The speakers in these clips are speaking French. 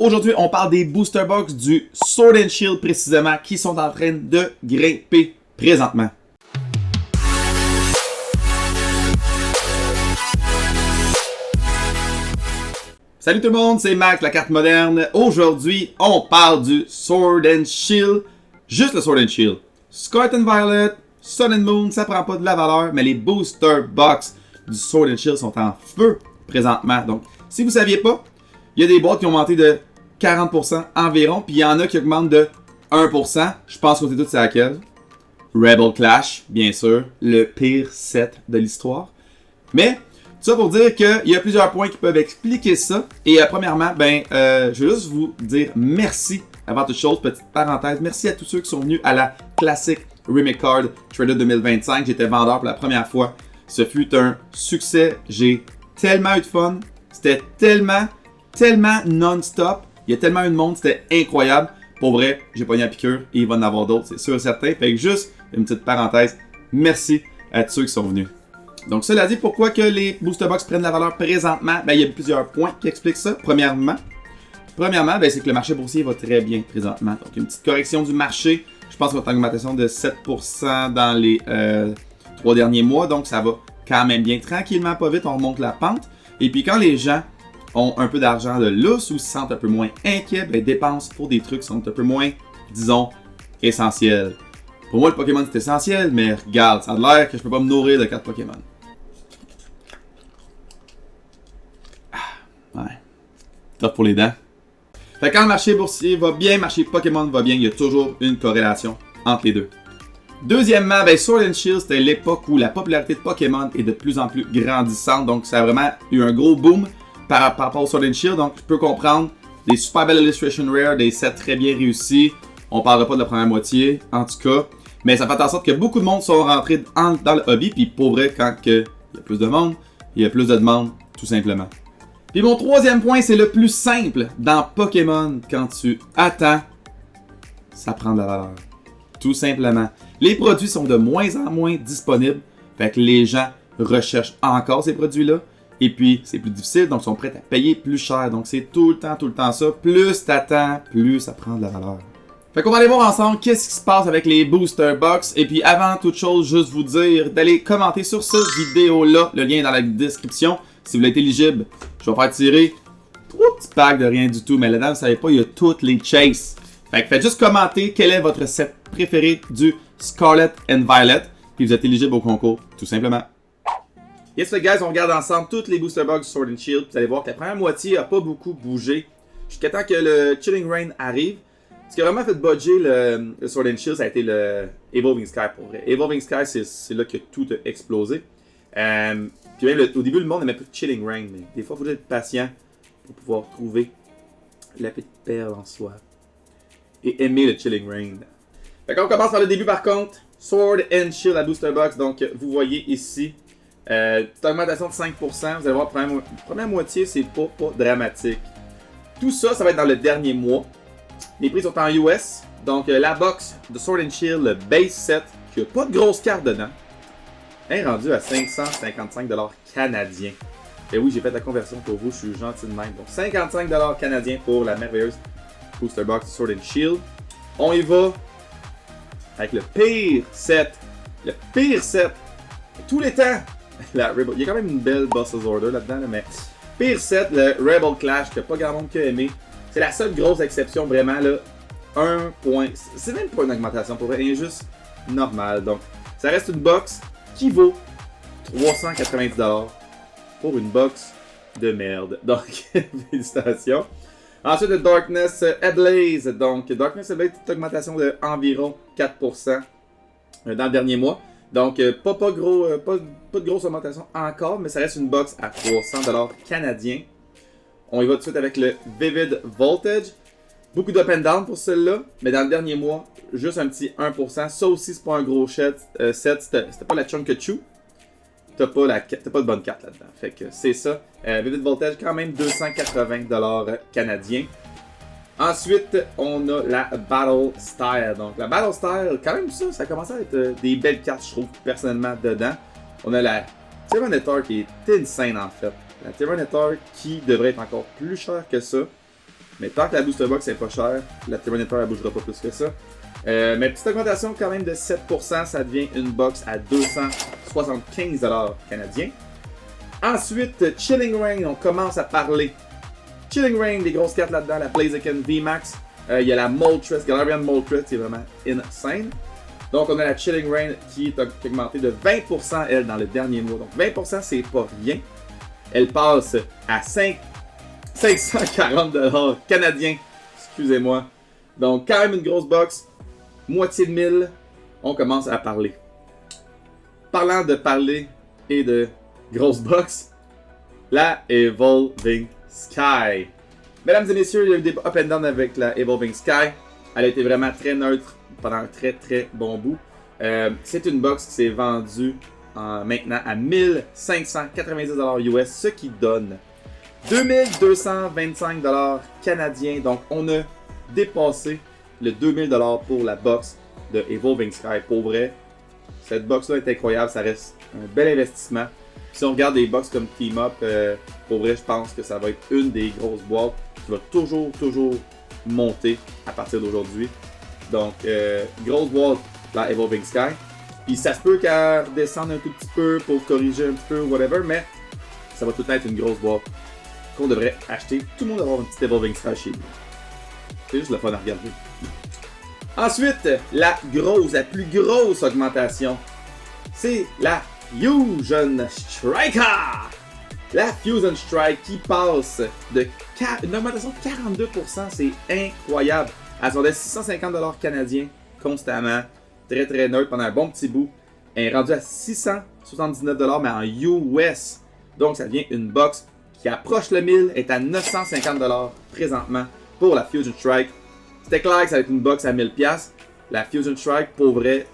Aujourd'hui, on parle des booster box du Sword and Shield précisément qui sont en train de grimper présentement. Salut tout le monde, c'est Max, la carte moderne. Aujourd'hui, on parle du Sword and Shield. Juste le Sword and Shield. Scarlet and Violet, Sun and Moon, ça prend pas de la valeur, mais les booster box du Sword and Shield sont en feu présentement. Donc, si vous ne saviez pas, il y a des boîtes qui ont monté de 40% environ, puis il y en a qui augmentent de 1%. Je pense qu'on sait tous c'est laquelle. Rebel Clash, bien sûr, le pire set de l'histoire. Mais, tout ça pour dire qu'il y a plusieurs points qui peuvent expliquer ça. Et premièrement, je vais juste vous dire merci avant toute chose, petite parenthèse. Merci à tous ceux qui sont venus à la Classic Remake Card Trader 2025. J'étais vendeur pour la première fois. Ce fut un succès. J'ai tellement eu de fun. C'était tellement non-stop. Il y a tellement eu de monde. C'était incroyable. Pour vrai, j'ai pogné la piqûre et il va en avoir d'autres, c'est sûr et certain. Fait que juste une petite parenthèse. Merci à tous ceux qui sont venus. Donc, cela dit, pourquoi que les booster box prennent la valeur présentement? Il y a plusieurs points qui expliquent ça. Premièrement, c'est que le marché boursier va très bien présentement. Donc, une petite correction du marché. Je pense qu'on va avoir une augmentation de 7% dans les 3 derniers mois. Donc, ça va quand même bien. Tranquillement, pas vite, on remonte la pente. Et puis, quand les gens ont un peu d'argent de lousse ou se sentent un peu moins inquiets, dépensent pour des trucs qui sont un peu moins, disons, essentiels. Pour moi, le Pokémon, c'est essentiel, mais regarde, ça a l'air que je peux pas me nourrir de 4 Pokémon. Ouais. Top pour les dents. Fait que quand le marché boursier va bien, le marché Pokémon va bien, il y a toujours une corrélation entre les deux. Deuxièmement, Sword and Shield, c'était l'époque où la popularité de Pokémon est de plus en plus grandissante. Donc, ça a vraiment eu un gros boom par rapport au Sword and Shield. Donc, je peux comprendre des super belles illustrations rare, des sets très bien réussis. On parlera pas de la première moitié, en tout cas. Mais ça fait en sorte que beaucoup de monde sont rentrés dans le hobby. Puis pour vrai, quand il y a plus de monde, il y a plus de demandes, tout simplement. Puis mon troisième point, c'est le plus simple. Dans Pokémon, quand tu attends, ça prend de la valeur. Tout simplement. Les produits sont de moins en moins disponibles. Fait que les gens recherchent encore ces produits-là. Et puis, c'est plus difficile, donc ils sont prêts à payer plus cher. Donc c'est tout le temps ça. Plus t'attends, plus ça prend de la valeur. Fait qu'on va aller voir ensemble qu'est-ce qui se passe avec les booster box. Et puis avant toute chose, juste vous dire d'aller commenter sur cette vidéo-là. Le lien est dans la description. Si vous êtes éligible, je vais faire tirer 3 petits packs de rien du tout. Mais là-dedans, vous savez pas, il y a toutes les chases. Fait que faites juste commenter quel est votre set préféré du Scarlet and Violet. Puis vous êtes éligible au concours, tout simplement. Yes, fait guys, on regarde ensemble toutes les booster box Sword and Shield. Vous allez voir que la première moitié n'a pas beaucoup bougé. Jusqu'à temps que le Chilling Reign arrive. Ce qui a vraiment fait budger le Sword and Shield, ça a été le Evolving Sky pour vrai. Evolving Sky, c'est là que tout a explosé. Puis même au début, le monde n'aimait plus Chilling Reign, mais des fois, il faut être patient pour pouvoir trouver la petite perle en soi. Et aimer le Chilling Reign. Fait qu'on commence par le début par contre. Sword and Shield à booster box. Donc, vous voyez ici, petite augmentation de 5%. Vous allez voir, première moitié, c'est pas dramatique. Tout ça, ça va être dans le dernier mois. Les prix sont en US. Donc, la box de Sword and Shield, le base set, qui n'a pas de grosse carte dedans, est rendu à 555$ canadiens. Et oui, j'ai fait la conversion pour vous, je suis gentil de même. Donc, 55$ canadiens pour la merveilleuse booster box Sword and Shield. On y va avec le pire set. Le pire set de tous les temps. La Rebel. Il y a quand même une belle Boss's Order là-dedans, là, mais pire set, le Rebel Clash, que pas grand monde qui a aimé. C'est la seule grosse exception, vraiment, là. 1 point. C'est même pas une augmentation pour vrai, elle est juste normale. Donc, ça reste une box qui vaut 390$ pour une box de merde. Donc, félicitations. Ensuite, le Darkness Ablaze. Donc, Darkness Ablaze, une augmentation de environ 4% dans le dernier mois. Donc, pas de grosse augmentation encore, mais ça reste une box à 300$ canadiens. On y va tout de suite avec le Vivid Voltage. Beaucoup d'up and down pour celle-là, mais dans le dernier mois, juste un petit 1%. Ça aussi, c'est pas un gros set. C'était pas la Chunkachu. T'as pas de bonne carte là-dedans. Fait que c'est ça. Vivid Voltage, quand même 280$ canadiens. Ensuite, on a la Battle Style. Donc, la Battle Style, quand même ça commence à être des belles cartes, je trouve, personnellement, dedans. On a la Tyranitar qui est insane, en fait. La Tyranitar qui devrait être encore plus chère que ça. Mais tant que la booster box n'est pas chère, la Terminator ne bougera pas plus que ça. Mais petite augmentation quand même de 7%, ça devient une box à 275$ canadiens. Ensuite, Chilling Reign, on commence à parler. Chilling Reign, des grosses cartes là-dedans, la Blaziken VMAX. Il y a la Moltres, Galarian Moltres, c'est vraiment insane. Donc on a la Chilling Reign qui est augmentée de 20% elle dans le dernier mois. Donc 20% c'est pas rien. Elle passe à 540$ canadiens. Excusez-moi. Donc quand même une grosse box. Moitié de 1000. On commence à parler. Parlant de parler et de grosse box, la Evolving Sky. Mesdames et messieurs, il y a eu des up and down avec la Evolving Sky. Elle a été vraiment très neutre pendant un très très bon bout. C'est une box qui s'est vendue maintenant à 1590$ US, ce qui donne 2225$ canadiens. Donc on a dépassé le 2000$ pour la box de Evolving Sky. Pour vrai, cette box-là est incroyable, ça reste un bel investissement. Si on regarde des box comme Team Up, pour vrai, je pense que ça va être une des grosses boîtes qui va toujours monter à partir d'aujourd'hui. Donc, grosse boîte, la Evolving Sky. Puis ça se peut qu'elle redescende un tout petit peu pour corriger un petit peu, whatever, mais ça va tout être une grosse boîte qu'on devrait acheter. Tout le monde va avoir une petite Evolving Sky chez lui. C'est juste le fun à regarder. Ensuite, la plus grosse augmentation, c'est la Fusion Striker! La Fusion Strike qui passe de une augmentation de 42%, c'est incroyable. Elle vendait 650$ canadiens constamment, très très neutre pendant un bon petit bout. Elle est rendue à 679$ mais en US. Donc ça devient une box qui approche le 1000, est à 950$ présentement pour la Fusion Strike. C'était clair que ça va être une box à 1000$. La Fusion Strike, pour vrai,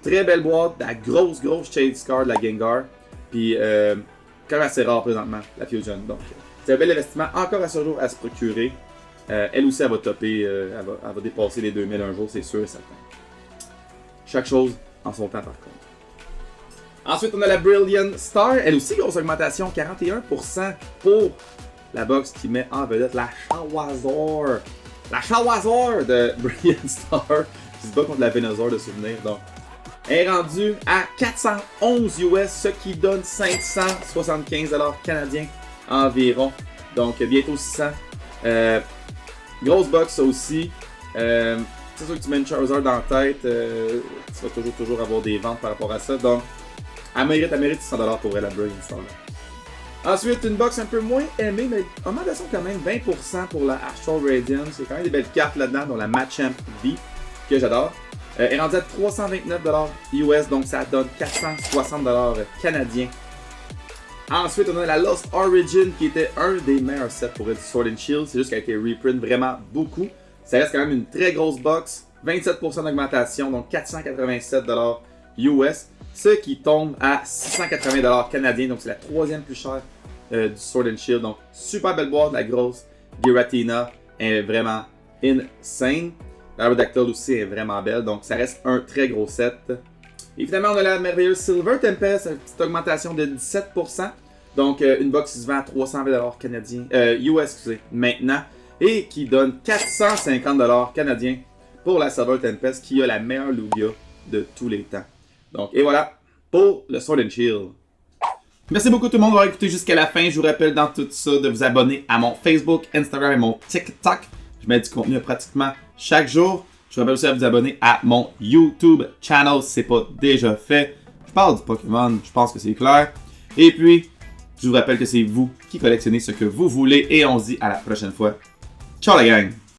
très belle boîte, la grosse Shade Scar de la Gengar. Puis, quand même assez rare présentement, la Fusion. Donc, c'est un bel investissement encore à ce jour à se procurer. Elle aussi, elle va topper, elle va dépasser les 2000 un jour, c'est sûr et certain. Chaque chose en son temps, par contre. Ensuite, on a la Brilliant Star. Elle aussi, grosse augmentation, 41% pour la box qui met en vedette la Shawazor. La Shawazor de Brilliant Star qui se bat contre la Venusaur de souvenir. Donc, elle est rendue à 411 US, ce qui donne 575$ canadiens environ. Donc, bientôt 600. Grosse box, ça aussi. C'est sûr que tu mets une Charizard dans la tête, tu vas toujours avoir des ventes par rapport à ça. Donc, elle mérite 600$ pour elle, la Brilliant Star. Ensuite, une box un peu moins aimée, mais augmentation quand même 20% pour la Astral Radiance. Il y a quand même des belles cartes là-dedans, dont la Machamp V, que j'adore. Elle est rendue à 329$ US, donc ça donne 460$ canadiens. Ensuite, on a la Lost Origin, qui était un des meilleurs sets pour elle du Sword and Shield. C'est juste qu'elle a été reprint vraiment beaucoup. Ça reste quand même une très grosse box. 27% d'augmentation, donc 487$ US. Ce qui tombe à 680$ canadiens, donc c'est la troisième plus chère du Sword and Shield. Donc super belle boîte, la grosse Giratina est vraiment insane. L'Aerodactyl aussi est vraiment belle, donc ça reste un très gros set. Et finalement, on a la merveilleuse Silver Tempest, une petite augmentation de 17%. Donc une box qui se vend à 320$ canadiens, US excusez, maintenant. Et qui donne 450$ canadiens pour la Silver Tempest, qui a la meilleure Lugia de tous les temps. Donc, et voilà pour le Sword and Shield. Merci beaucoup tout le monde d'avoir écouté jusqu'à la fin. Je vous rappelle dans tout ça de vous abonner à mon Facebook, Instagram et mon TikTok. Je mets du contenu pratiquement chaque jour. Je vous rappelle aussi à vous abonner à mon YouTube channel si ce n'est pas déjà fait. Je parle du Pokémon, je pense que c'est clair. Et puis, je vous rappelle que c'est vous qui collectionnez ce que vous voulez et on se dit à la prochaine fois. Ciao la gang!